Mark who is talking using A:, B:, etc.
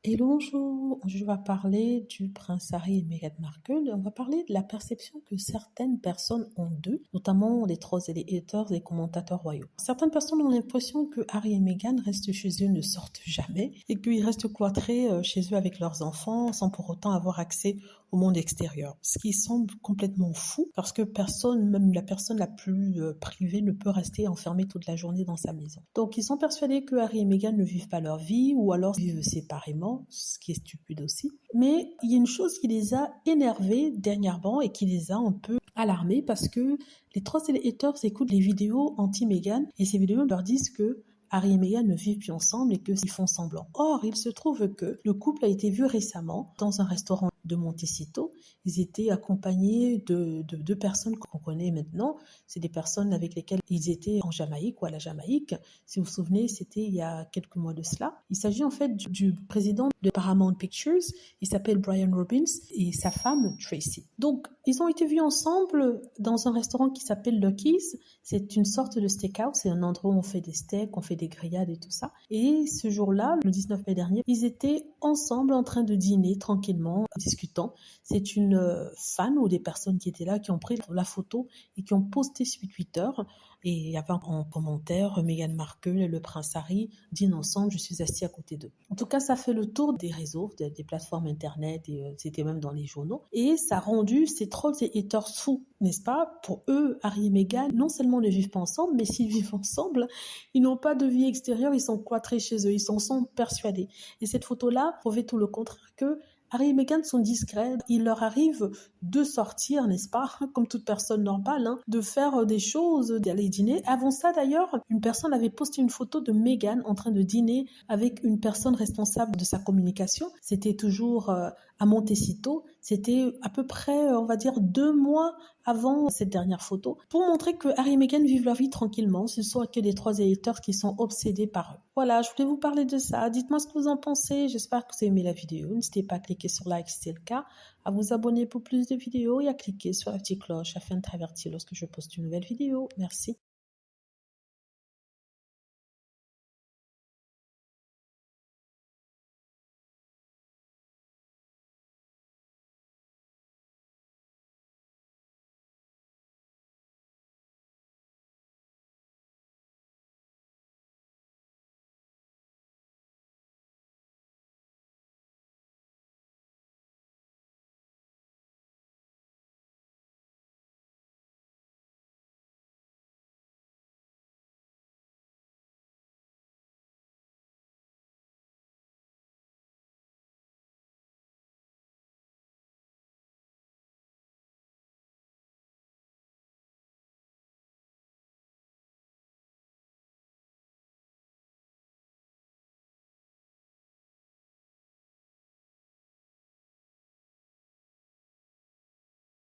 A: Hello, bonjour. Je vais parler du prince Harry et Meghan Markle. On va parler de la perception que certaines personnes ont d'eux, notamment les trolls et les haters et les commentateurs royaux. Certaines personnes ont l'impression que Harry et Meghan restent chez eux, ne sortent jamais et qu'ils restent cloîtrés chez eux avec leurs enfants sans pour autant avoir accès au monde extérieur. Ce qui semble complètement fou parce que personne, même la personne la plus privée, ne peut rester enfermée toute la journée dans sa maison. Donc ils sont persuadés que Harry et Meghan ne vivent pas leur vie ou alors vivent séparément, ce qui est stupide aussi. Mais il y a une chose qui les a énervés dernièrement et qui les a un peu alarmés parce que les trolls et les haters écoutent les vidéos anti-Meghan et ces vidéos leur disent que Harry et Meghan ne vivent plus ensemble et qu'ils font semblant. Or, il se trouve que le couple a été vu récemment dans un restaurant de Montecito. Ils étaient accompagnés de deux personnes qu'on connaît maintenant. C'est des personnes avec lesquelles ils étaient en Jamaïque ou à la Jamaïque. Si vous vous souvenez, c'était il y a quelques mois de cela. Il s'agit en fait du président de Paramount Pictures. Il s'appelle Brian Robbins et sa femme Tracy. Donc, ils ont été vus ensemble dans un restaurant qui s'appelle Lucky's. C'est une sorte de steakhouse. C'est un endroit où on fait des steaks, on fait des grillades et tout ça. Et ce jour-là, le 19 mai dernier, ils étaient ensemble en train de dîner tranquillement, discutant. C'est une fan ou des personnes qui étaient là qui ont pris la photo et qui ont posté sur Twitter. Et il y avait en commentaire Meghan Markle et le prince Harry dînent ensemble, je suis assis à côté d'eux. En tout cas, ça fait le tour des réseaux, des plateformes internet et c'était même dans les journaux. Et ça a rendu ces trolls et haters fous, n'est-ce pas? Pour eux, Harry et Meghan, non seulement ne vivent pas ensemble, mais s'ils vivent ensemble, ils n'ont pas de vie extérieure, ils sont cloîtrés chez eux, ils s'en sont persuadés. Et cette photo-là prouvait tout le contraire que Harry et Meghan sont discrets. Il leur arrive de sortir, n'est-ce pas, comme toute personne normale, de faire des choses, d'aller dîner. Avant ça, d'ailleurs, une personne avait posté une photo de Meghan en train de dîner avec une personne responsable de sa communication. C'était toujours à Montecito. C'était à peu près, on va dire, 2 mois avant cette dernière photo, pour montrer que Harry et Meghan vivent leur vie tranquillement. Ce sont que des trois haters qui sont obsédés par eux. Voilà, je voulais vous parler de ça. Dites-moi ce que vous en pensez. J'espère que vous avez aimé la vidéo. N'hésitez pas à cliquer sur like si c'est le cas, à vous abonner pour plus de vidéos et à cliquer sur la petite cloche afin de être averti lorsque je poste une nouvelle vidéo. Merci.